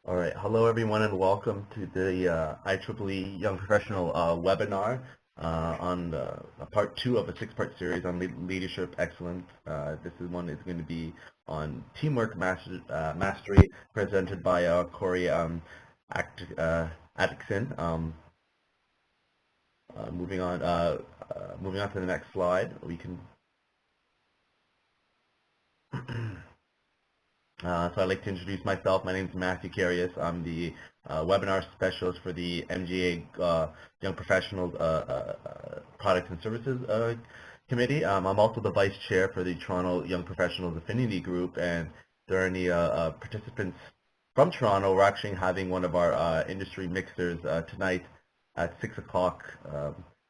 All right. Hello, everyone, and welcome to the IEEE Young Professional webinar on part two of a six-part series on leadership excellence. This is one is going to be on teamwork mastery, presented by Corey Atkinson. Moving on to the next slide, we can. So I'd like to introduce myself. My name is Matthew Carius. I'm the webinar specialist for the MGA Young Professionals Products and Services Committee. I'm also the vice chair for the Toronto Young Professionals Affinity Group, and if there are any participants from Toronto, we're actually having one of our industry mixers tonight at 6 o'clock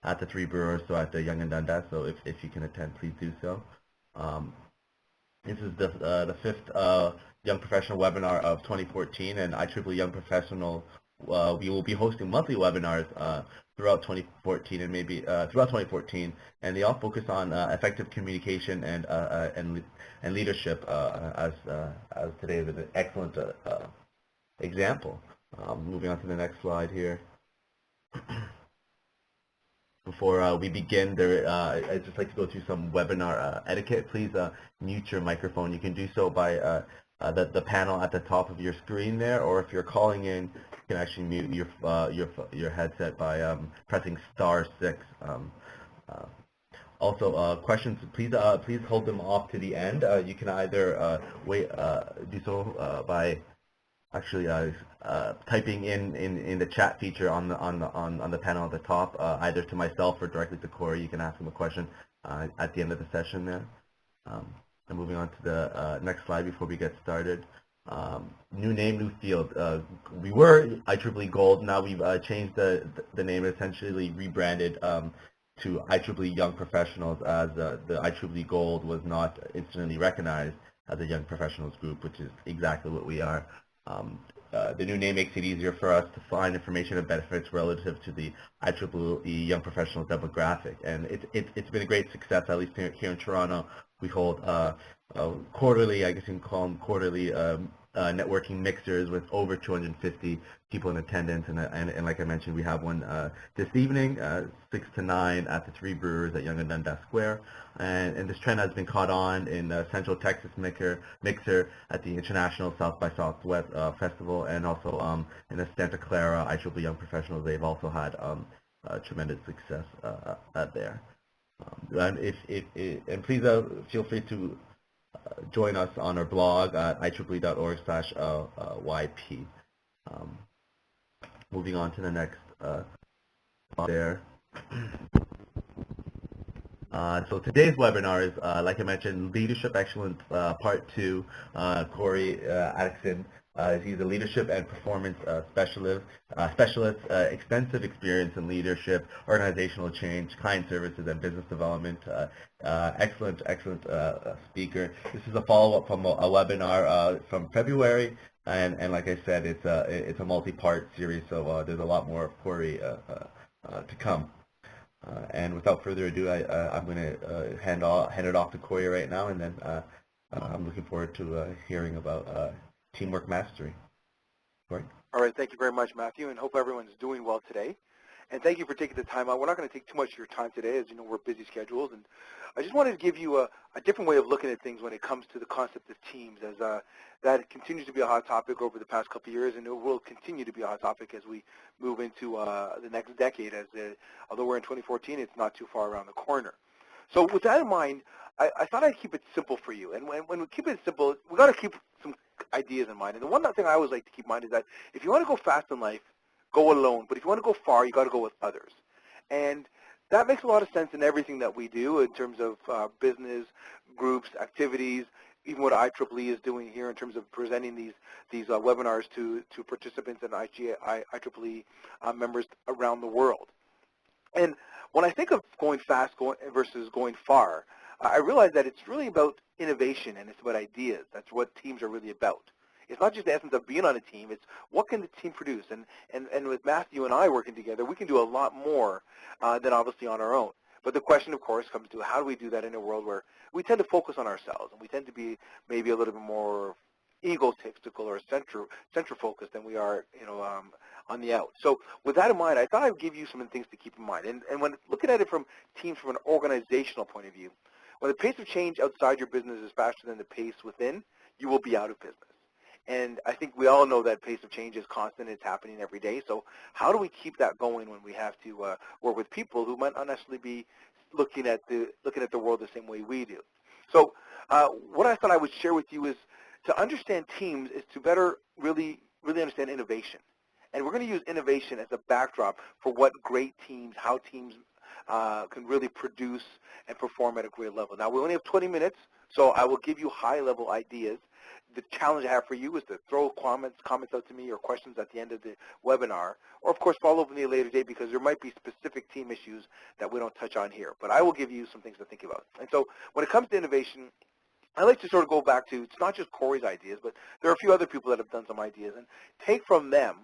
at the Three Brewers, so at the Yonge and Dundas. So if you can attend, please do so. This is the fifth Young Professional webinar of 2014, and IEEE Young Professional, we will be hosting monthly webinars throughout 2014 and maybe throughout 2014, and they all focus on effective communication and leadership, as today is an excellent example. Moving on to the next slide here. Before we begin, I'd just like to go through some webinar etiquette. Please mute your microphone. You can do so by the panel at the top of your screen there, or if you're calling in, you can actually mute your headset by pressing *6. Also, questions, please hold them off to the end. You can either do so by actually typing in the chat feature on the panel at the top, either to myself or directly to Corey. You can ask him a question at the end of the session there. And moving on to the next slide before we get started. New name, new field. We were IEEE Gold. Now we've changed the name, essentially rebranded to IEEE Young Professionals, as the IEEE Gold was not instantly recognized as a Young Professionals group, which is exactly what we are. The new name makes it easier for us to find information and benefits relative to the IEEE Young Professionals demographic, and it's been a great success. At least here in Toronto, we hold quarterly, I guess you can call them quarterly, networking mixers with over 250 people in attendance, and like I mentioned, we have one this evening, 6 to 9 at the Three Brewers at Yonge and Dundas Square, and this trend has been caught on in the Central Texas Mixer at the International South by Southwest Festival, and also in the Santa Clara IEEE Young Professionals. They've also had tremendous success there. And please feel free to join us on our blog at IEEE.org/YP. Moving on to the next there. So today's webinar is, like I mentioned, Leadership Excellence Part 2. Corey Atkinson, he's a leadership and performance specialist, extensive experience in leadership, organizational change, client services, and business development. Excellent speaker. This is a follow-up from a webinar from February, and like I said, it's a multi-part series, so there's a lot more of Corey to come. And without further ado, I'm going to hand it off to Corey right now, and then I'm looking forward to hearing about teamwork mastery. Corey? All right, thank you very much, Matthew, and hope everyone's doing well today. And thank you for taking the time out. We're not going to take too much of your time today, as you know, we're busy schedules, and I just wanted to give you a different way of looking at things when it comes to the concept of teams, as that continues to be a hot topic over the past couple of years, and it will continue to be a hot topic as we move into the next decade, although we're in 2014, it's not too far around the corner. So with that in mind, I thought I'd keep it simple for you, and when we keep it simple, we got to keep some ideas in mind. And the one thing I always like to keep in mind is that if you want to go fast in life, go alone. But if you want to go far, you got to go with others. And that makes a lot of sense in everything that we do in terms of business, groups, activities, even what IEEE is doing here in terms of presenting these webinars to participants and IEEE members around the world. And when I think of going fast versus going far, I realize that it's really about innovation and it's about ideas. That's what teams are really about. It's not just the essence of being on a team, it's what can the team produce. And with Matthew and I working together, we can do a lot more than obviously on our own. But the question, of course, comes to how do we do that in a world where we tend to focus on ourselves and we tend to be maybe a little bit more egotistical or center focused than we are, on the out. So with that in mind, I thought I would give you some things to keep in mind. And when looking at it from teams from an organizational point of view, when the pace of change outside your business is faster than the pace within, you will be out of business. And I think we all know that pace of change is constant. It's happening every day. So how do we keep that going when we have to work with people who might not necessarily be looking at the world the same way we do? So what I thought I would share with you is to understand teams is to better really understand innovation. And we're going to use innovation as a backdrop for what great teams, how teams can really produce and perform at a great level. Now, we only have 20 minutes, so I will give you high-level ideas. The challenge I have for you is to throw comments out to me or questions at the end of the webinar, or of course follow up with me a later date because there might be specific team issues that we don't touch on here. But I will give you some things to think about. And so when it comes to innovation, I like to sort of go back to, it's not just Corey's ideas, but there are a few other people that have done some ideas, and take from them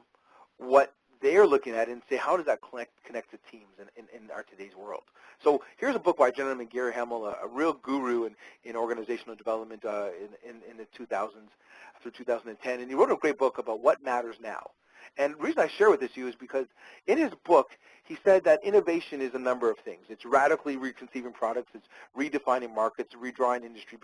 what they're looking at and say, how does that connect to teams in our today's world? So here's a book by a gentleman, Gary Hamel, a real guru in organizational development in the 2000s through 2010, and he wrote a great book about what matters now. And the reason I share with this to you is because in his book, he said that innovation is a number of things. It's radically reconceiving products. It's redefining markets, redrawing industry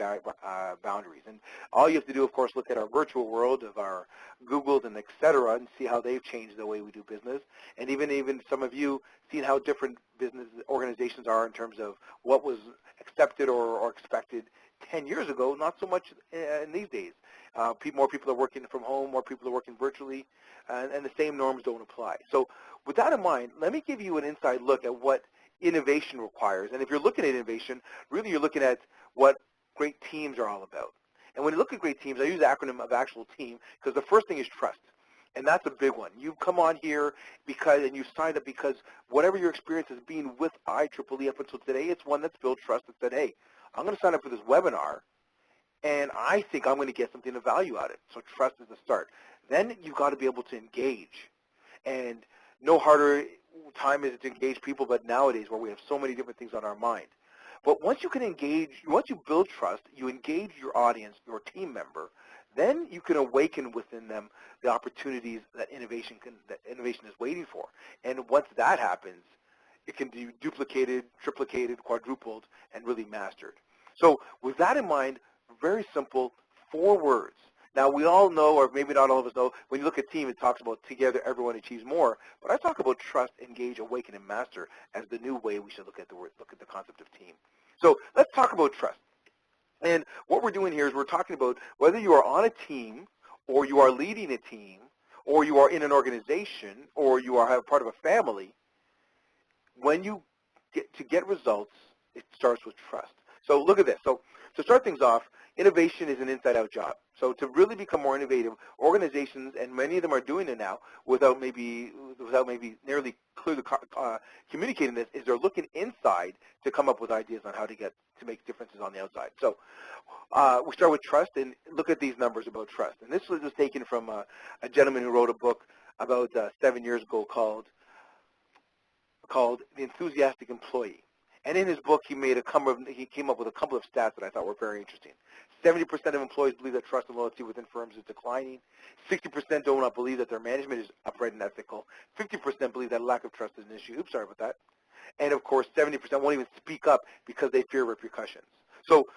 boundaries. And all you have to do, of course, look at our virtual world of our Googles and et cetera and see how they've changed the way we do business. And even some of you seen how different business organizations are in terms of what was accepted or expected 10 years ago, not so much in these days. More people are working from home, more people are working virtually, and the same norms don't apply. So with that in mind, let me give you an inside look at what innovation requires. And if you're looking at innovation, really you're looking at what great teams are all about. And when you look at great teams, I use the acronym of actual team because the first thing is trust. And that's a big one. You come on here and you signed up because whatever your experience has been with IEEE up until today, it's one that's built trust that said, hey, I'm going to sign up for this webinar, and I think I'm going to get something of value out of it. So trust is the start. Then you've got to be able to engage. And no harder time is it to engage people, but nowadays where we have so many different things on our mind. But once you can engage, once you build trust, you engage your audience, your team member, then you can awaken within them the opportunities that innovation is waiting for. And once that happens, it can be duplicated, triplicated, quadrupled, and really mastered. So with that in mind, very simple, 4 words. Now, we all know, or maybe not all of us know, when you look at team, it talks about together everyone achieves more. But I talk about trust, engage, awaken, and master as the new way we should look at the concept of team. So let's talk about trust. And what we're doing here is we're talking about whether you are on a team or you are leading a team or you are in an organization or you are part of a family, when you get results, it starts with trust. So look at this. So to start things off, innovation is an inside-out job. So to really become more innovative, organizations, and many of them are doing it now without maybe nearly clearly communicating this, is they're looking inside to come up with ideas on how to make differences on the outside. So we start with trust, and look at these numbers about trust. And this was taken from a gentleman who wrote a book about 7 years ago called The Enthusiastic Employee. And in his book, he came up with a couple of stats that I thought were very interesting. 70% of employees believe that trust and loyalty within firms is declining. 60% do not believe that their management is upright and ethical. 50% believe that lack of trust is an issue. Oops, sorry about that. And of course, 70% won't even speak up because they fear repercussions. So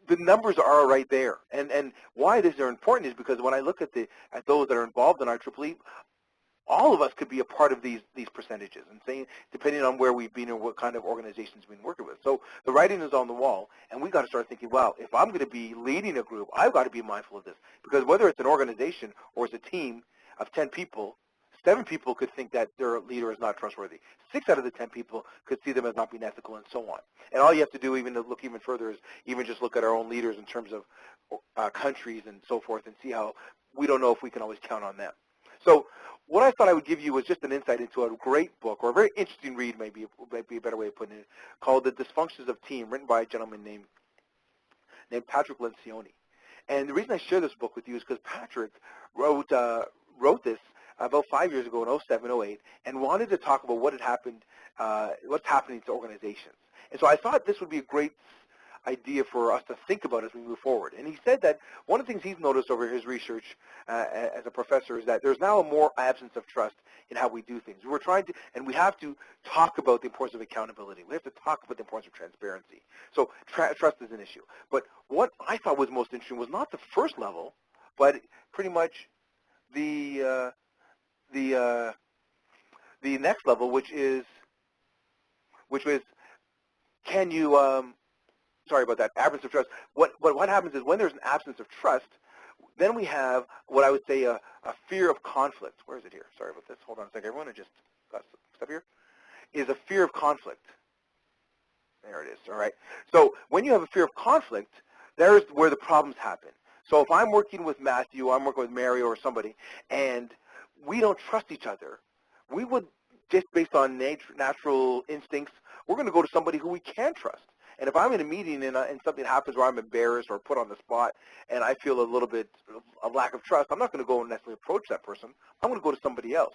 the numbers are right there. And why these are important is because when I look at those that are involved in IEEE, all of us could be a part of these percentages, and saying, depending on where we've been and what kind of organizations we've been working with. So the writing is on the wall, and we've got to start thinking, wow, if I'm going to be leading a group, I've got to be mindful of this. Because whether it's an organization or it's a team of 10 people, 7 people could think that their leader is not trustworthy. 6 out of the 10 people could see them as not being ethical, and so on. And all you have to do, even to look even further, is even just look at our own leaders in terms of countries and so forth, and see how we don't know if we can always count on them. So what I thought I would give you was just an insight into a great book, or a very interesting read, maybe a better way of putting it, called The Dysfunctions of Team, written by a gentleman named Patrick Lencioni. And the reason I share this book with you is because Patrick wrote this about 5 years ago in 07, 08, and wanted to talk about what had happened, what's happening to organizations. And so I thought this would be a great idea for us to think about as we move forward. And he said that one of the things he's noticed over his research as a professor is that there's now a more absence of trust in how we do things. We're trying to, and we have to talk about the importance of accountability. We have to talk about the importance of transparency. So trust is an issue. But what I thought was most interesting was not the first level, but pretty much the next level, which was, can you, sorry about that, absence of trust. What happens is when there's an absence of trust, then we have what I would say a fear of conflict. Where is it here? Sorry about this. Hold on a second, everyone. I just got stuff here. Is a fear of conflict. There it is. All right. So when you have a fear of conflict, there's where the problems happen. So if I'm working with Matthew, I'm working with Mary or somebody, and we don't trust each other, we would, just based on natural instincts, we're going to go to somebody who we can trust. And if I'm in a meeting and something happens where I'm embarrassed or put on the spot and I feel a little bit of lack of trust, I'm not going to go and necessarily approach that person. I'm going to go to somebody else.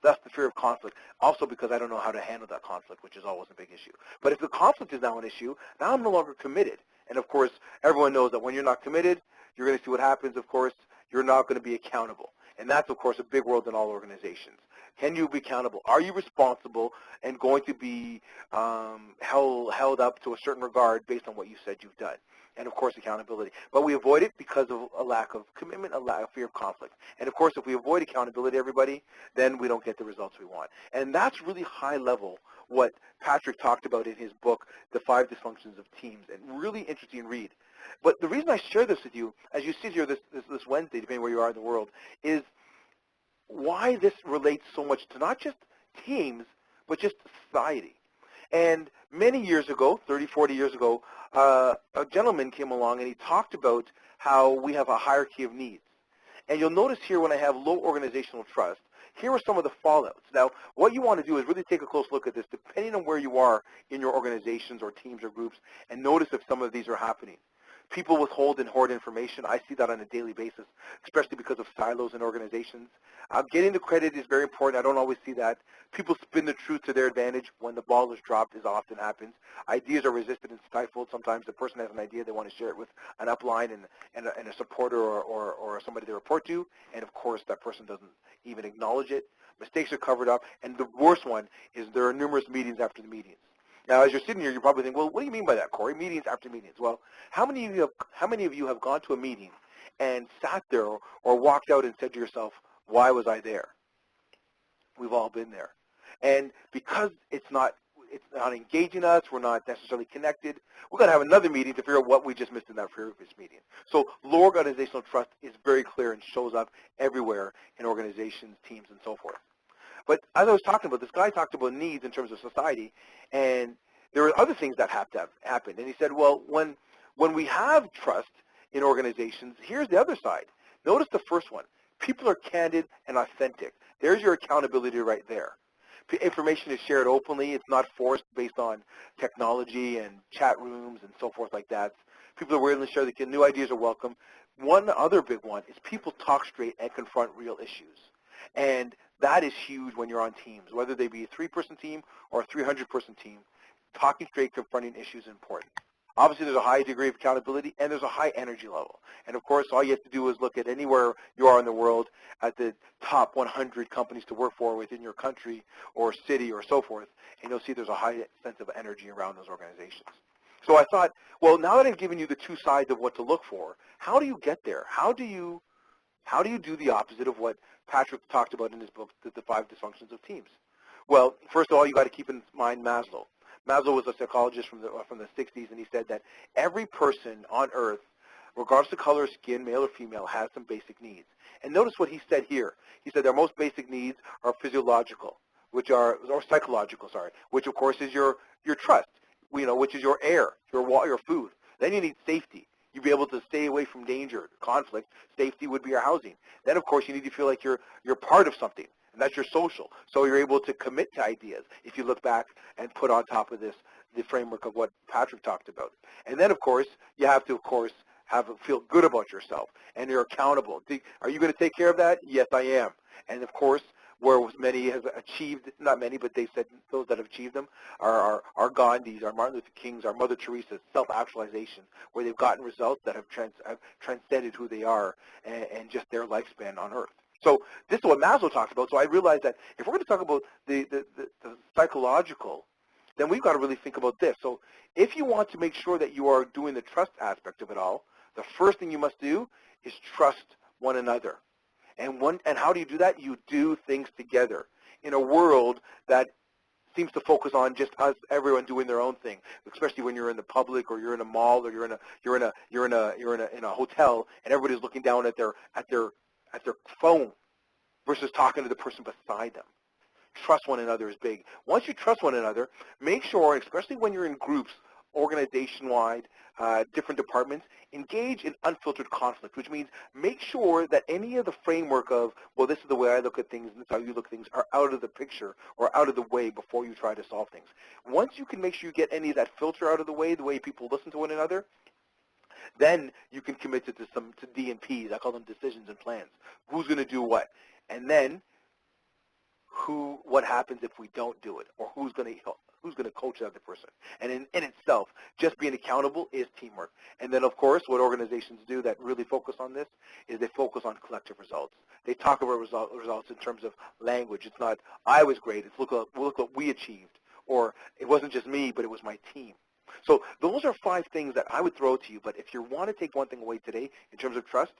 That's the fear of conflict. Also because I don't know how to handle that conflict, which is always a big issue. But if the conflict is now an issue, now I'm no longer committed. And of course, everyone knows that when you're not committed, you're going to see what happens. Of course, you're not going to be accountable. And that's, of course, a big world in all organizations. Can you be accountable? Are you responsible and going to be held up to a certain regard based on what you said you've done? And, of course, accountability. But we avoid it because of a lack of commitment, a lack of fear of conflict. And, of course, if we avoid accountability, everybody, then we don't get the results we want. And that's really high level what Patrick talked about in his book, The 5 Dysfunctions of Teams, and really interesting read. But the reason I share this with you, as you sit here this Wednesday, depending where you are in the world, is why this relates so much to not just teams, but just society. And many years ago, 30, 40 years ago, a gentleman came along and he talked about how we have a hierarchy of needs. And you'll notice here when I have low organizational trust, here are some of the fallouts. Now, what you want to do is really take a close look at this, depending on where you are in your organizations or teams or groups, and notice if some of these are happening. People withhold and hoard information. I see that on a daily basis, especially because of silos in organizations. Getting the credit is very important. I don't always see that. People spin the truth to their advantage when the ball is dropped, as often happens. Ideas are resisted and stifled. Sometimes the person has an idea, they want to share it with an upline and a supporter or somebody they report to, and of course that person doesn't even acknowledge it. Mistakes are covered up, and the worst one is there are numerous meetings after the meetings. Now, as you're sitting here, you probably think, well, what do you mean by that, Corey? Meetings after meetings. Well, how many of you have gone to a meeting and sat there or walked out and said to yourself, why was I there? We've all been there. And because it's not engaging us, we're not necessarily connected, we're going to have another meeting to figure out what we just missed in that previous meeting. So low organizational trust is very clear and shows up everywhere in organizations, teams, and so forth. But as I was talking about, this guy talked about needs in terms of society, and there are other things that have to have happened. And he said, well, when we have trust in organizations, here's the other side. Notice the first one. People are candid and authentic. There's your accountability right there. Information is shared openly. It's not forced based on technology and chat rooms and so forth like that. People are willing to share the new ideas are welcome. One other big one is people talk straight and confront real issues. And that is huge when you're on teams, whether they be a 3-person team or a 300-person team. Talking straight, confronting issues is important. Obviously, there's a high degree of accountability, and there's a high energy level. And, of course, all you have to do is look at anywhere you are in the world at the top 100 companies to work for within your country or city or so forth, and you'll see there's a high sense of energy around those organizations. So I thought, well, now that I've given you the two sides of what to look for, how do you get there? How do you do the opposite of what Patrick talked about in his book, The 5 Dysfunctions of Teams? Well, first of all, you got to keep in mind Maslow. Maslow was a psychologist from the 60s, and he said that every person on earth, regardless of color, skin, male or female, has some basic needs. And notice what he said here. He said their most basic needs are physiological, or psychological, which of course is your trust, which is your air, your water, your food. Then you need safety. You'd be able to stay away from danger, conflict. Safety would be your housing. Then, of course, you need to feel like you're part of something, and that's your social. So you're able to commit to ideas if you look back and put on top of this the framework of what Patrick talked about. And then, of course, you have to, feel good about yourself, and you're accountable. Are you going to take care of that? Yes, I am. And, of course, where many has achieved, not many, but they said those that have achieved them are Gandhis, are Martin Luther Kings, are Mother Teresa's, self-actualization, where they've gotten results that have transcended who they are and just their lifespan on Earth. So this is what Maslow talks about. So I realized that if we're going to talk about the psychological, then we've got to really think about this. So if you want to make sure that you are doing the trust aspect of it all, the first thing you must do is trust one another. And how do you do that? You do things together in a world that seems to focus on just us, everyone doing their own thing, especially when you're in the public or you're in a mall or you're in a hotel and everybody's looking down at their phone versus talking to the person beside them. Trust one another is big. Once you trust one another, make sure, especially when you're in groups, organization-wide, different departments, engage in unfiltered conflict, which means make sure that any of the framework of, well, this is the way I look at things and this is how you look at things, are out of the picture or out of the way before you try to solve things. Once you can make sure you get any of that filter out of the way people listen to one another, then you can commit to D&Ps. I call them decisions and plans. Who's going to do what? And then what happens if we don't do it, or who's going to coach the other person. And in itself, just being accountable is teamwork. And then, of course, what organizations do that really focus on this is they focus on collective results. They talk about results in terms of language. It's not, I was great. It's look what we achieved. Or it wasn't just me, but it was my team. So those are 5 things that I would throw to you. But if you want to take one thing away today in terms of trust,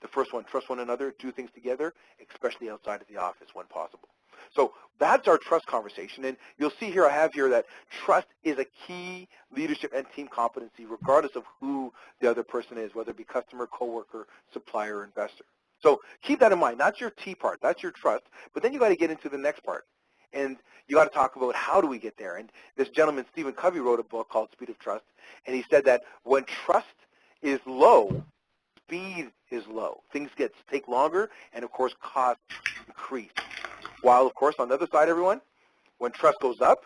the first one, trust one another, do things together, especially outside of the office when possible. So that's our trust conversation, and you'll see here I have here that trust is a key leadership and team competency regardless of who the other person is, whether it be customer, coworker, supplier, or investor. So keep that in mind. That's your T part. That's your trust. But then you got to get into the next part, and you got to talk about how do we get there. And this gentleman, Stephen Covey, wrote a book called Speed of Trust, and he said that when trust is low, speed is low. Things take longer, and of course, costs increase. While, of course, on the other side, everyone, when trust goes up,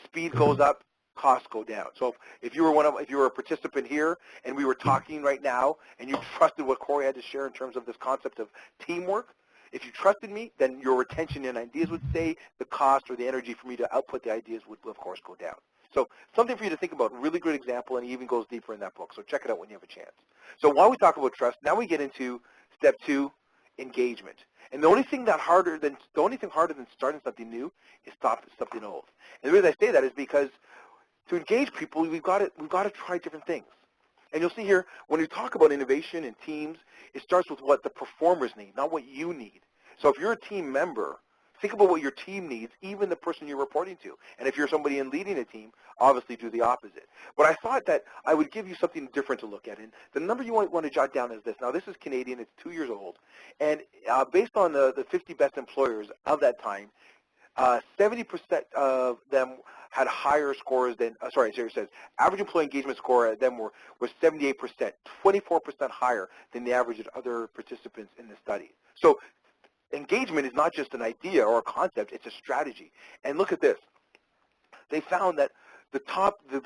speed goes up, costs go down. So if you were a participant here and we were talking right now and you trusted what Corey had to share in terms of this concept of teamwork, if you trusted me, then your retention and ideas would stay. The cost or the energy for me to output the ideas would, of course, go down. So something for you to think about. Really good example, and he even goes deeper in that book. So check it out when you have a chance. So while we talk about trust, now we get into step 2, engagement. And the only thing harder than starting something new is stopping something old. And the reason I say that is because to engage people, we've got to try different things. And you'll see here when we talk about innovation and teams, it starts with what the performers need, not what you need. So if you're a team member, think about what your team needs, even the person you're reporting to. And if you're somebody in leading a team, obviously do the opposite. But I thought that I would give you something different to look at. And the number you want to jot down is this. Now, this is Canadian. It's 2 years old. And based on the 50 best employers of that time, 70% of them had higher scores than, it says average employee engagement score at them was 78%, 24% higher than the average of other participants in the study. So engagement is not just an idea or a concept, it's a strategy. And look at this. They found that the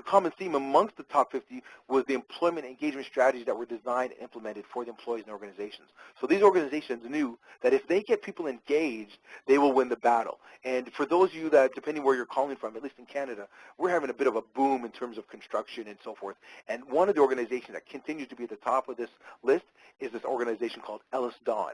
common theme amongst the top 50 was the employment engagement strategies that were designed and implemented for the employees and organizations. So these organizations knew that if they get people engaged, they will win the battle. And for those of you that, depending where you're calling from, at least in Canada, we're having a bit of a boom in terms of construction and so forth. And one of the organizations that continues to be at the top of this list is this organization called Ellis Don.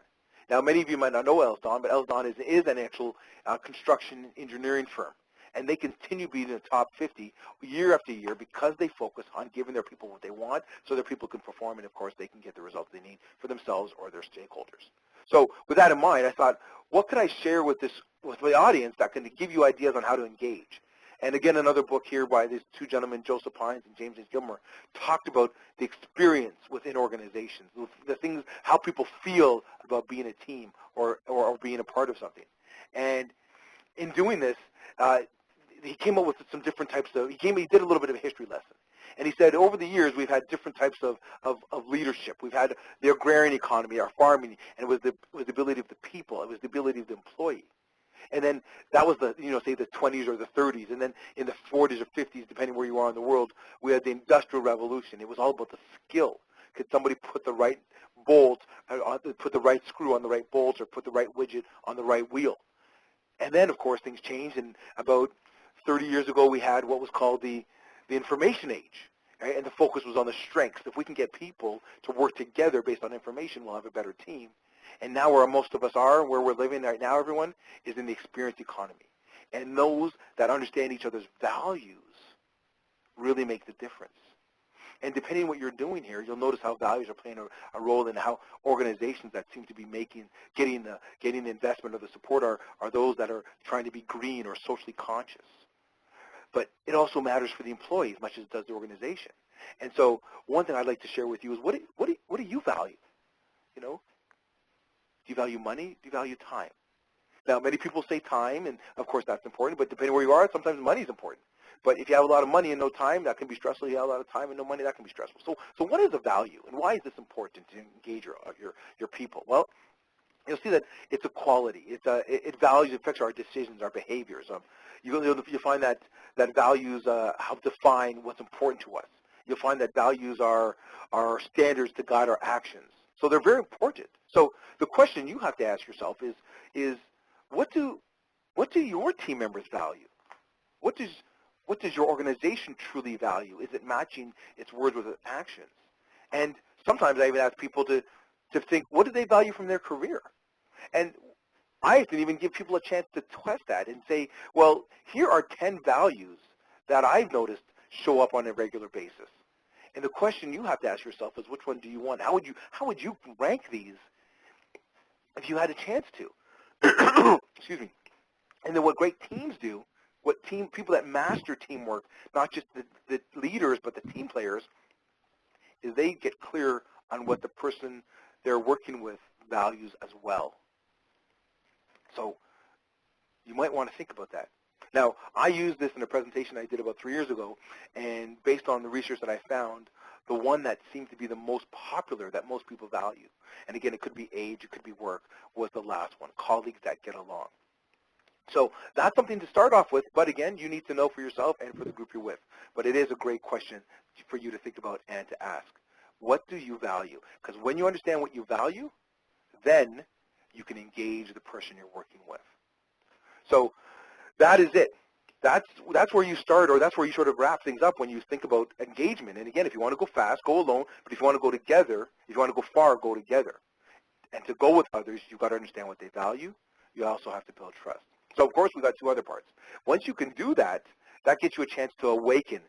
Now, many of you might not know Ellis Don, but Ellis Don is an actual construction engineering firm. And they continue being in the top 50 year after year because they focus on giving their people what they want so their people can perform and, of course, they can get the results they need for themselves or their stakeholders. So with that in mind, I thought, what could I share with the audience that can give you ideas on how to engage? And again, another book here by these 2 gentlemen, Joseph Hines and James Gilmore, talked about the experience within organizations, the things, how people feel about being a team or being a part of something. And in doing this, he came up with some different types of, he did a little bit of a history lesson. And he said, over the years, we've had different types of leadership. We've had the agrarian economy, our farming, and it was the ability of the people. It was the ability of the employee. And then that was say the 20s or the 30s. And then in the 40s or 50s, depending where you are in the world, we had the Industrial Revolution. It was all about the skill. Could somebody put the right bolt, put the right screw on the right bolt, or put the right widget on the right wheel? And then, of course, things changed, and about 30 years ago, we had what was called the information age, right? And the focus was on the strengths. If we can get people to work together based on information, we'll have a better team. And now where most of us are, where we're living right now, everyone, is in the experience economy. And those that understand each other's values really make the difference. And depending on what you're doing here, you'll notice how values are playing a role in how organizations that seem to be getting the investment or the support are those that are trying to be green or socially conscious. But it also matters for the employee as much as it does the organization. And so one thing I'd like to share with you is what do you value? You know, do you value money? Do you value time? Now, many people say time, and of course that's important, but depending where you are, sometimes money is important. But if you have a lot of money and no time, that can be stressful. If you have a lot of time and no money, that can be stressful. So what is the value, and why is this important to engage your people? Well, you'll see that it's a quality. It values, affects our decisions, our behaviors. You'll find that values help define what's important to us. You'll find that values are standards to guide our actions. So they're very important. So the question you have to ask yourself is what do your team members value? What does your organization truly value? Is it matching its words with its actions? And sometimes I even ask people to think, what do they value from their career? And I can even give people a chance to test that and say, well, here are 10 values that I've noticed show up on a regular basis. And the question you have to ask yourself is, which one do you want? How would you rank these if you had a chance to? Excuse me. And then what great teams do, people that master teamwork, not just the leaders but the team players, is they get clear on what the person they're working with values as well. So you might want to think about that. Now, I used this in a presentation I did about 3 years ago, and based on the research that I found, the one that seemed to be the most popular, that most people value, and again, it could be age, it could be work, was the last one, colleagues that get along. So that's something to start off with, but again, you need to know for yourself and for the group you're with. But it is a great question for you to think about and to ask. What do you value? Because when you understand what you value, then you can engage the person you're working with. So that is it. That's where you start, or that's where you sort of wrap things up when you think about engagement. And again, if you want to go fast, go alone. But if you want to go together, if you want to go far, go together. And to go with others, you've got to understand what they value. You also have to build trust. So of course, we've got two other parts. Once you can do that, that gets you a chance to awaken.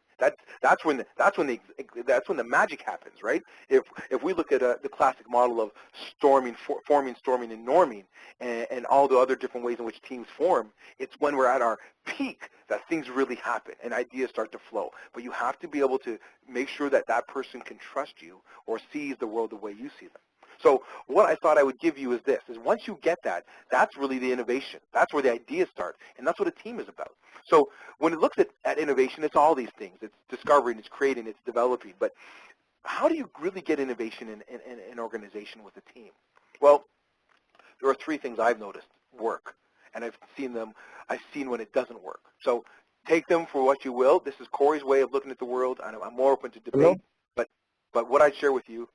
That's when the magic happens, right? If we look at the classic model of forming, storming, and norming, and all the other different ways in which teams form, it's when we're at our peak that things really happen and ideas start to flow. But you have to be able to make sure that that person can trust you or sees the world the way you see them. So what I thought I would give you is this, is once you get that, that's really the innovation. That's where the ideas start, and that's what a team is about. So when it looks at innovation, it's all these things. It's discovering, it's creating, it's developing. But how do you really get innovation in an organization with a team? Well, there are three things I've noticed work, and I've seen when it doesn't work. So take them for what you will. This is Corey's way of looking at the world. I'm more open to debate, but what I'd share with you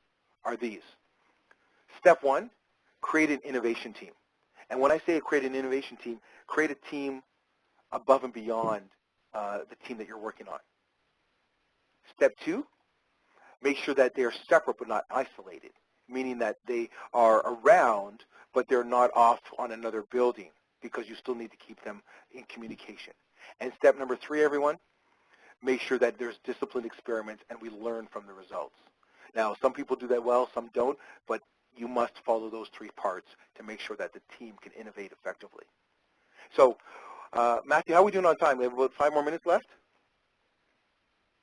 are these. Step one, create an innovation team. And when I say create an innovation team, create a team above and beyond the team that you're working on. Step two, make sure that they're separate but not isolated, meaning that they are around but they're not off on another building because you still need to keep them in communication. And step number three, everyone, make sure that there's disciplined experiments and we learn from the results. Now, some people do that well, some don't, but you must follow those three parts to make sure that the team can innovate effectively. So, Matthew, how are we doing on time? We have about 5 more minutes left?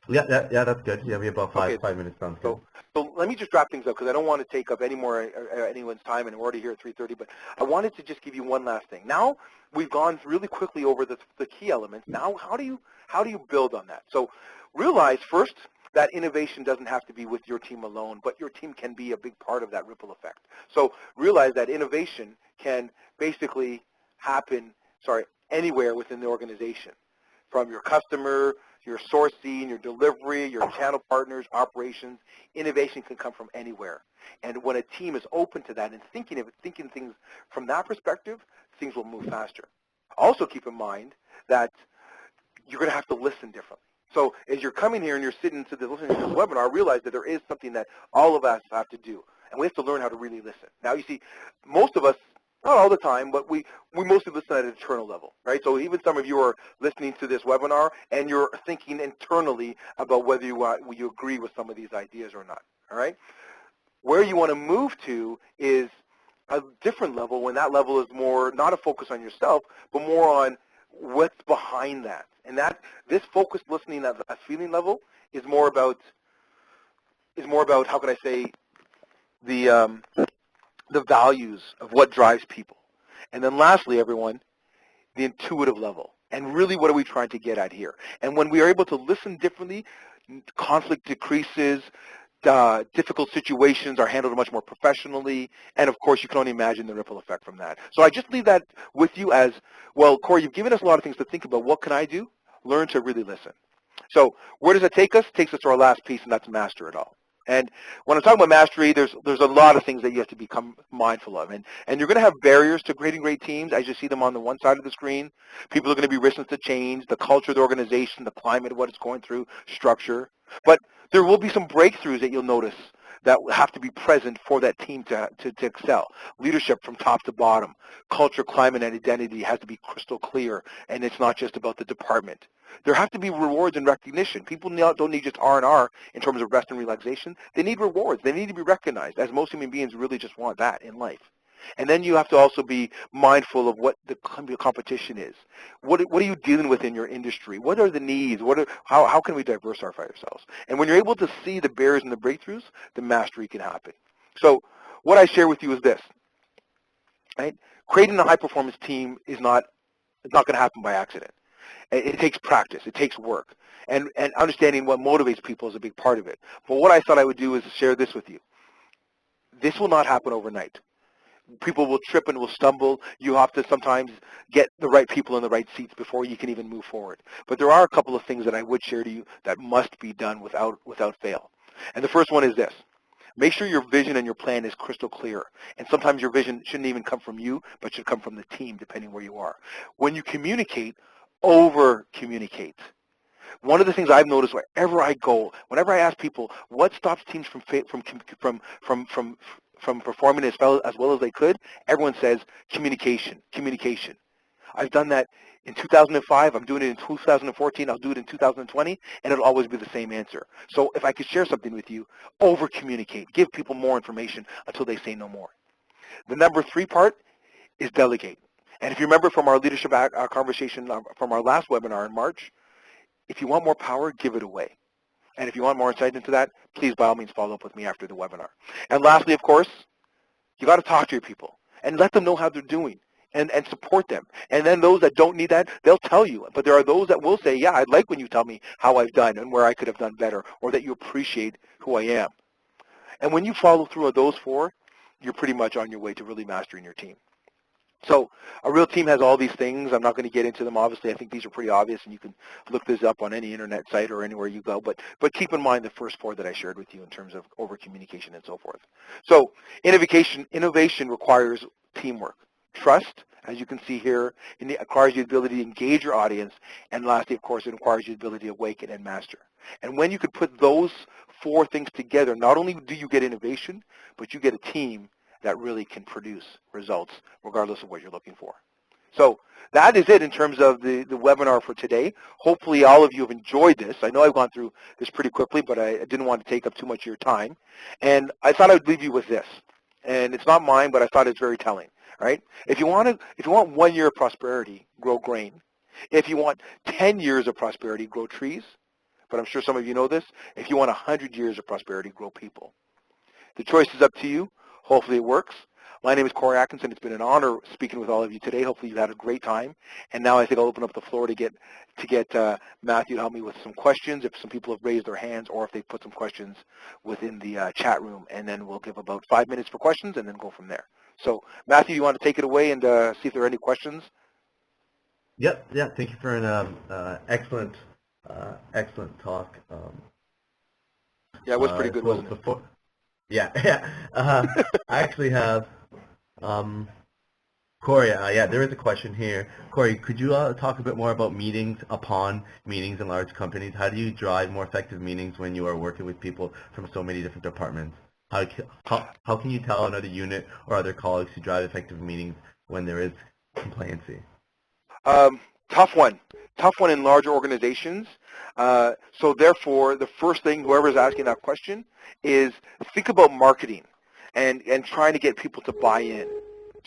Yeah, that's good. Yeah, we have about five minutes. Sounds good. So let me just wrap things up because I don't want to take up any more anyone's time, and we're already here at 3:30. But I wanted to just give you one last thing. Now we've gone really quickly over the key elements. Now, how do you build on that? So realize first that innovation doesn't have to be with your team alone, but your team can be a big part of that ripple effect. So realize that innovation can basically happen, anywhere within the organization, from your customer, your sourcing, your delivery, your channel partners, operations. Innovation can come from anywhere. And when a team is open to that and thinking things from that perspective, things will move faster. Also keep in mind that you're going to have to listen differently. So as you're coming here and you're sitting to listening to this webinar, realize that there is something that all of us have to do, and we have to learn how to really listen. Now, you see, most of us, not all the time, but we mostly listen at an internal level, right? So even some of you are listening to this webinar, and you're thinking internally about whether you agree with some of these ideas or not, all right? Where you want to move to is a different level, when that level is more not a focus on yourself, but more on what's behind that. And that this focused listening at a feeling level is more about how can I say the values of what drives people. And then lastly, everyone, the intuitive level. And really, what are we trying to get at here? And when we are able to listen differently, conflict decreases, difficult situations are handled much more professionally, and of course you can only imagine the ripple effect from that. So I just leave that with you as, well, Corey, you've given us a lot of things to think about. What can I do? Learn to really listen. So where does it take us? It takes us to our last piece, and that's master it all. And when I'm talking about mastery, there's a lot of things that you have to become mindful of. And you're going to have barriers to creating great teams as you see them on the one side of the screen. People are going to be resistant to change, the culture of the organization, the climate of what it's going through, structure. But there will be some breakthroughs that you'll notice that have to be present for that team to excel. Leadership from top to bottom. Culture, climate, and identity has to be crystal clear, and it's not just about the department. There have to be rewards and recognition. People don't need just R&R in terms of rest and relaxation. They need rewards. They need to be recognized, as most human beings really just want that in life. And then you have to also be mindful of what the competition is. What are you dealing with in your industry? What are the needs? How can we diversify ourselves? And when you're able to see the barriers and the breakthroughs, the mastery can happen. So what I share with you is this, right? Creating a high-performance team is not going to happen by accident. It takes practice. It takes work. And understanding what motivates people is a big part of it. But what I thought I would do is share this with you. This will not happen overnight. People will trip and will stumble. You have to sometimes get the right people in the right seats before you can even move forward. But there are a couple of things that I would share to you that must be done without fail. And the first one is this. Make sure your vision and your plan is crystal clear. And sometimes your vision shouldn't even come from you, but should come from the team, depending where you are. When you communicate, over-communicate. One of the things I've noticed wherever I go, whenever I ask people what stops teams from performing as well as they could, everyone says communication, communication. I've done that in 2005. I'm doing it in 2014. I'll do it in 2020, and it'll always be the same answer. So if I could share something with you, over-communicate. Give people more information until they say no more. The number 3 part is delegate. And if you remember from our leadership conversation from our last webinar in March, if you want more power, give it away. And if you want more insight into that, please by all means follow up with me after the webinar. And lastly, of course, you got to talk to your people and let them know how they're doing and support them. And then those that don't need that, they'll tell you. But there are those that will say, yeah, I'd like when you tell me how I've done and where I could have done better, or that you appreciate who I am. And when you follow through on those 4, you're pretty much on your way to really mastering your team. So a real team has all these things. I'm not going to get into them. Obviously, I think these are pretty obvious, and you can look this up on any internet site or anywhere you go. But keep in mind the first 4 that I shared with you in terms of over-communication and so forth. So innovation requires teamwork. Trust, as you can see here, it requires the ability to engage your audience. And lastly, of course, it requires the ability to awaken and master. And when you could put those 4 things together, not only do you get innovation, but you get a team that really can produce results regardless of what you're looking for. So that is it in terms of the webinar for today. Hopefully all of you have enjoyed this. I know I've gone through this pretty quickly, but I didn't want to take up too much of your time. And I thought I would leave you with this. And it's not mine, but I thought it's very telling. Right? If you want 1 year of prosperity, grow grain. If you want 10 years of prosperity, grow trees. But I'm sure some of you know this. If you want 100 years of prosperity, grow people. The choice is up to you. Hopefully it works. My name is Corey Atkinson. It's been an honor speaking with all of you today. Hopefully you had a great time. And now I think I'll open up the floor to get Matthew to help me with some questions, if some people have raised their hands or if they put some questions within the chat room. And then we'll give about 5 minutes for questions and then go from there. So Matthew, you want to take it away and see if there are any questions? Yep. Yeah. Thank you for an excellent talk. Yeah, it was pretty good, wasn't it? Yeah. I actually have Corey, yeah, there is a question here. Corey, could you talk a bit more about meetings upon meetings in large companies? How do you drive more effective meetings when you are working with people from so many different departments? How can you tell another unit or other colleagues to drive effective meetings when there is complaincy? Um, tough one. Tough one in larger organizations. So therefore, the first thing, whoever's asking that question, is think about marketing and trying to get people to buy in.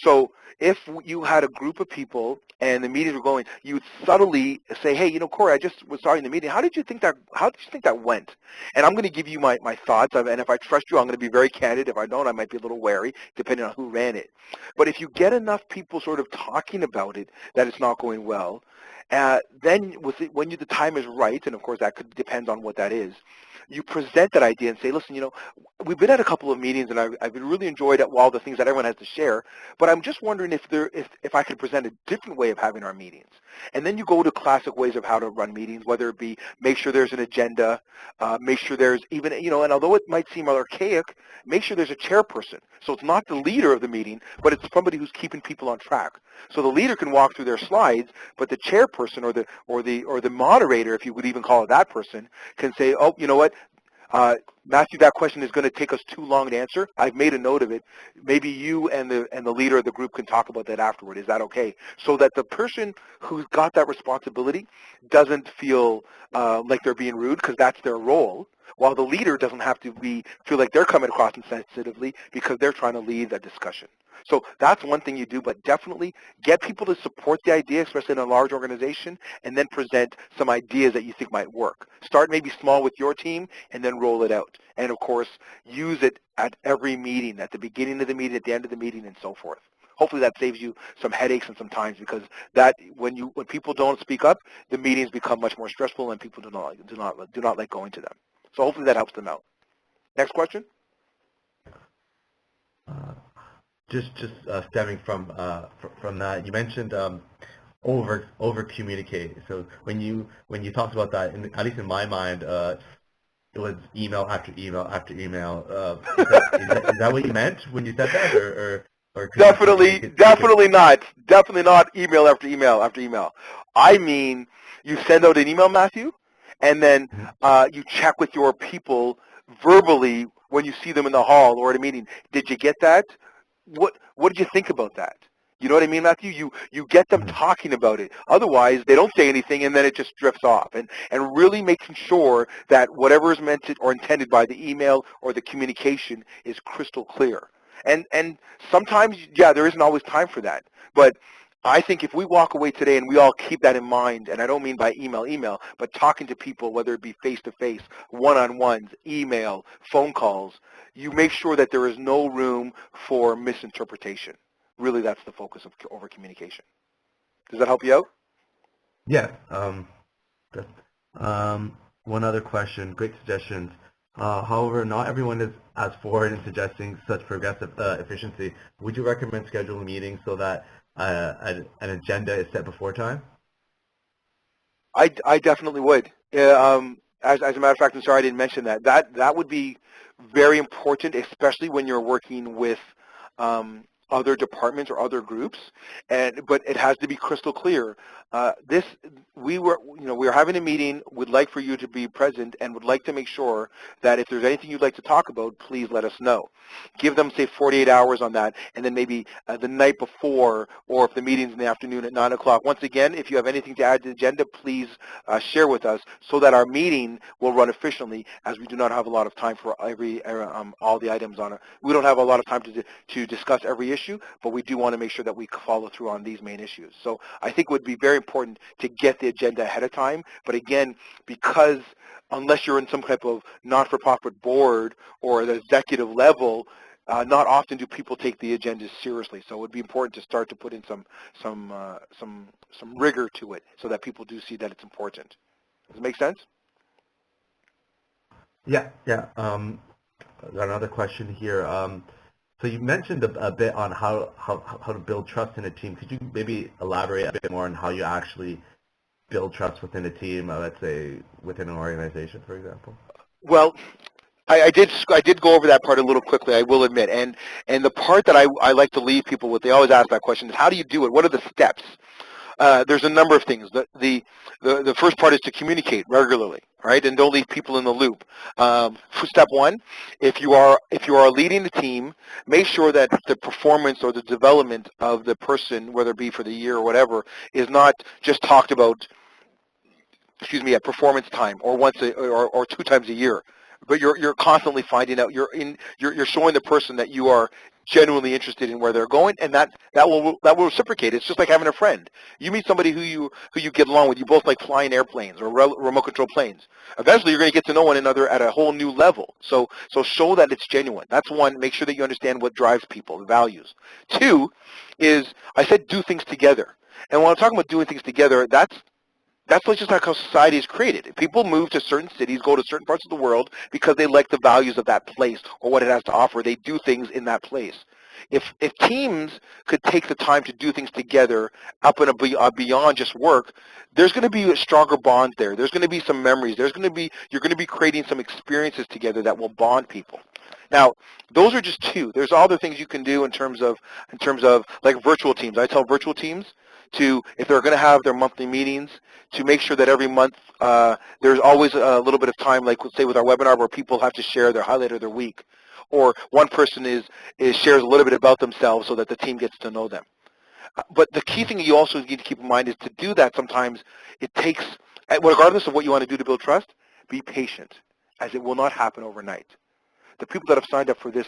So if you had a group of people and the meetings were going, you would subtly say, hey, Corey, I just was starting the meeting. How did you think that went? And I'm going to give you my thoughts. And if I trust you, I'm going to be very candid. If I don't, I might be a little wary, depending on who ran it. But if you get enough people sort of talking about it, that it's not going well, then when the time is right, and of course that could depend on what that is, you present that idea and say, listen, we've been at a couple of meetings and I've really enjoyed all the things that everyone has to share, but I'm just wondering if I could present a different way of having our meetings. And then you go to classic ways of how to run meetings, whether it be make sure there's an agenda, make sure there's even, and although it might seem archaic, make sure there's a chairperson. So it's not the leader of the meeting, but it's somebody who's keeping people on track. So the leader can walk through their slides, but the chairperson or the moderator, if you would even call it that person, can say, oh, you know what, Matthew, that question is going to take us too long to answer. I've made a note of it. Maybe you and the leader of the group can talk about that afterward. Is that okay? So that the person who's got that responsibility doesn't feel like they're being rude, because that's their role, while the leader doesn't have to feel like they're coming across insensitively because they're trying to lead a discussion. So that's one thing you do, but definitely get people to support the idea, especially in a large organization, and then present some ideas that you think might work. Start maybe small with your team and then roll it out. And of course, use it at every meeting, at the beginning of the meeting, at the end of the meeting, and so forth. Hopefully that saves you some headaches and some times, because that when people don't speak up, the meetings become much more stressful and people do not like going to them. So hopefully that helps them out. Next question. Uh, just stemming from that, you mentioned over communicate. So when you talked about that, at least in my mind, it was email after email after email. Is that what you meant when you said that, or could Definitely, definitely not. Definitely not email after email after email. I mean, you send out an email, Matthew, and then Mhm. you check with your people verbally when you see them in the hall or at a meeting. Did you get that? What did you think about that? You know what I mean, Matthew? You get them Mhm. talking about it. Otherwise, they don't say anything, and then it just drifts off. And really making sure that whatever is meant to, or intended by the email or the communication is crystal clear. And sometimes, yeah, there isn't always time for that. But I think if we walk away today and we all keep that in mind, and I don't mean by email, but talking to people, whether it be face-to-face, one-on-ones, email, phone calls, you make sure that there is no room for misinterpretation. Really, that's the focus of over communication. Does that help you out? Yeah. That- one other question. Great suggestions. However, not everyone is as forward in suggesting such progressive efficiency. Would you recommend scheduling meetings so that an agenda is set before time? I definitely would. As a matter of fact, I'm sorry I didn't mention that. That would be very important, especially when you're working with other departments or other groups. But it has to be crystal clear. This we were having a meeting. Would like for you to be present and would like to make sure that if there's anything you'd like to talk about, please let us know. Give them, say, 48 hours on that, and then maybe the night before, or if the meeting's in the afternoon at 9 o'clock. Once again, if you have anything to add to the agenda, please share with us so that our meeting will run efficiently, as we do not have a lot of time for all the items on it. We don't have a lot of time to discuss every issue, but we do want to make sure that we follow through on these main issues. So I think it would be very important to get the agenda ahead of time. But again, because unless you're in some type of not-for-profit board or the executive level, not often do people take the agendas seriously. So it would be important to start to put in some rigor to it so that people do see that it's important. Does it make sense? Yeah, yeah. Got another question here. So you mentioned a bit on how to build trust in a team. Could you maybe elaborate a bit more on how you actually build trust within a team, let's say within an organization, for example? Well, I did go over that part a little quickly, I will admit. And the part that I like to leave people with, they always ask that question, is how do you do it? What are the steps? There's a number of things. The first part is to communicate regularly, right, and don't leave people in the loop. For step one, if you are leading the team, make sure that the performance or the development of the person, whether it be for the year or whatever, is not just talked about, excuse me, at performance time or or 2 times a year, but you're constantly finding out. You're showing the person that you are genuinely interested in where they're going, and that will reciprocate. It's just like having a friend. You meet somebody who you get along with. You both like flying airplanes or remote control planes. Eventually, you're going to get to know one another at a whole new level. So show that it's genuine. That's one. Make sure that you understand what drives people, the values. Two is, I said, do things together. And when I'm talking about doing things together, that's just not how society is created. People move to certain cities, go to certain parts of the world because they like the values of that place or what it has to offer. They do things in that place. If teams could take the time to do things together up and beyond just work, there's going to be a stronger bond there. There's going to be some memories. You're going to be creating some experiences together that will bond people. Now, those are just two. There's other things you can do in terms of like virtual teams. I tell virtual teams to, if they're going to have their monthly meetings, to make sure that every month there's always a little bit of time, like let's say with our webinar, where people have to share their highlight of their week, or one person shares a little bit about themselves so that the team gets to know them. But the key thing you also need to keep in mind is to do that sometimes it takes, regardless of what you want to do to build trust, be patient, as it will not happen overnight. The people that have signed up for this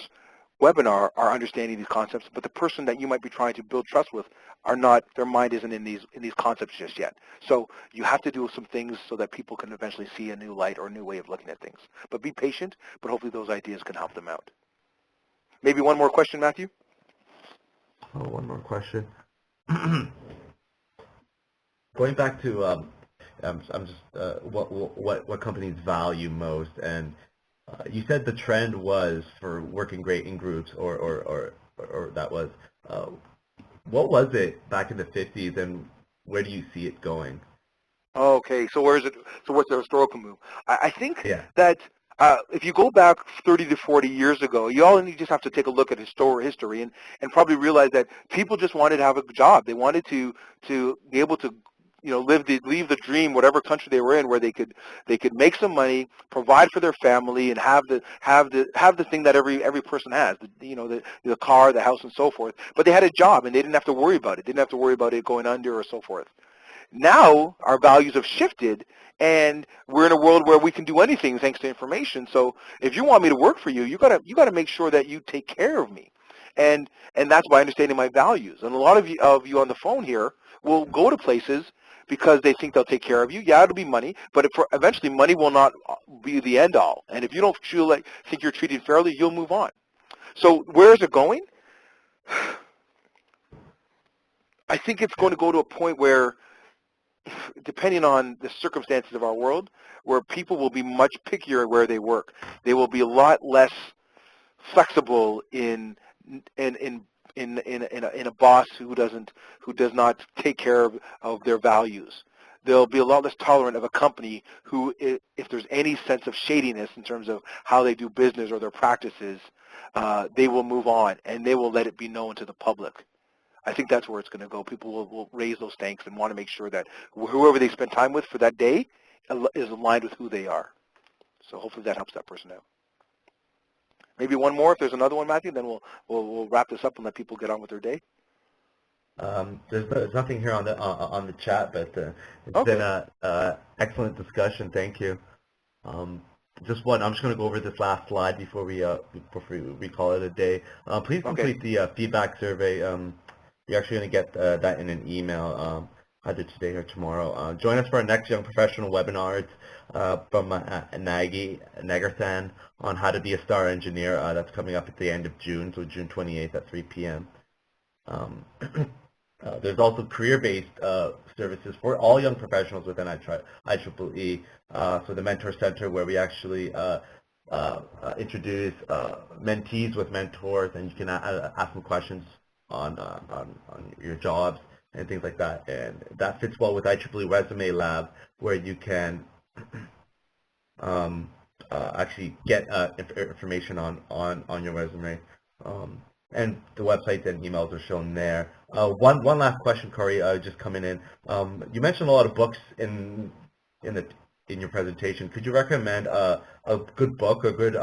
webinar are understanding these concepts, but the person that you might be trying to build trust with are not, their mind isn't in these concepts just yet. So you have to do some things so that people can eventually see a new light or a new way of looking at things. But be patient, but hopefully those ideas can help them out. Maybe one more question, Matthew? Oh, one more question. Going back to I'm just what companies value most, and you said the trend was for working great in groups, or that was what was it back in the 50s, and where do you see it going? Okay, so where is it? So what's the historical move? I think Yeah. that if you go back 30 to 40 years ago, you just have to take a look at history and probably realize that people just wanted to have a job. They wanted to be able to leave the dream, whatever country they were in, where they could make some money, provide for their family, and have the thing that every person has, the car, the house, and so forth. But they had a job and they didn't have to worry about it. Didn't have to worry about it going under or so forth. Now our values have shifted, and we're in a world where we can do anything thanks to information. So if you want me to work for you, you gotta make sure that you take care of me, and that's by understanding my values. And a lot of you on the phone here will go to places because they think they'll take care of you. Yeah, it'll be money, but eventually money will not be the end all. And if you don't think you're treated fairly, you'll move on. So where is it going? I think it's going to go to a point where, depending on the circumstances of our world, where people will be much pickier where they work. They will be a lot less flexible in a boss who does not take care of their values. They'll be a lot less tolerant of a company who, if there's any sense of shadiness in terms of how they do business or their practices, they will move on and they will let it be known to the public. I think that's where it's going to go. People will raise those stakes and want to make sure that whoever they spend time with for that day is aligned with who they are. So hopefully that helps that person out. Maybe one more. If there's another one, Matthew, then we'll wrap this up and let people get on with their day. There's nothing here on the chat, but it's been Okay. a excellent discussion. Thank you. Just one. I'm just going to go over this last slide before we call it a day. Please Okay. complete the feedback survey. You're actually going to get that in an email either today or tomorrow. Join us for our next Young Professional webinar. It's from Nagy Nagarthan on how to be a star engineer. That's coming up at the end of June, so June 28th at 3 p.m. There's also career-based services for all young professionals within IEEE. So the Mentor Center, where we actually introduce mentees with mentors, and you can ask them questions on your jobs and things like that. And that fits well with IEEE Resume Lab, where you can actually get information on your resume. And the website and emails are shown there. One last question, Corey, just coming in. You mentioned a lot of books in the in your presentation. Could you recommend a good book, a good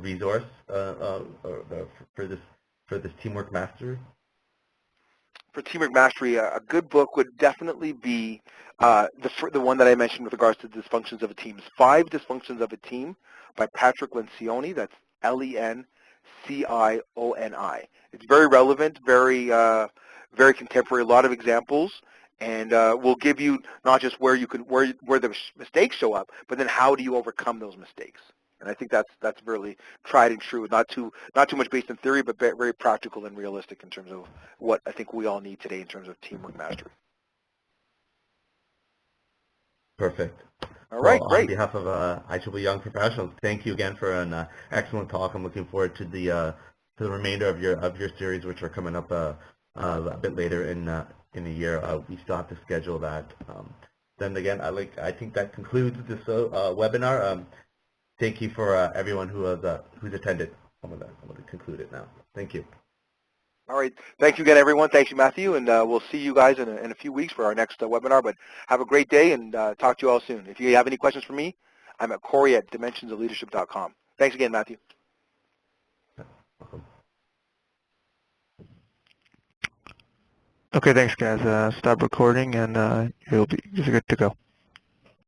resource for this teamwork mastery? For teamwork mastery, a good book would definitely be the one that I mentioned with regards to dysfunctions of a team. 5 Dysfunctions of a Team by Patrick Lencioni. That's Lencioni. It's very relevant, very contemporary. A lot of examples, and will give you not just where the mistakes show up, but then how do you overcome those mistakes. And I think that's really tried and true, not too much based in theory, but very practical and realistic in terms of what I think we all need today in terms of teamwork mastery. Perfect. All right, Well, on great. behalf of IEEE Young Professionals, thank you again for an excellent talk. I'm looking forward to the remainder of your series, which are coming up a bit later in the year. We still have to schedule that. Then again, I think that concludes this webinar. Thank you for everyone who's attended. I'm gonna conclude it now. Thank you. All right. Thank you again, everyone. Thank you, Matthew. And we'll see you guys in a few weeks for our next webinar. But have a great day and talk to you all soon. If you have any questions for me, I'm at Corey@dimensionsofleadership.com. Thanks again, Matthew. Welcome. Okay, thanks guys. Stop recording and you're good to go.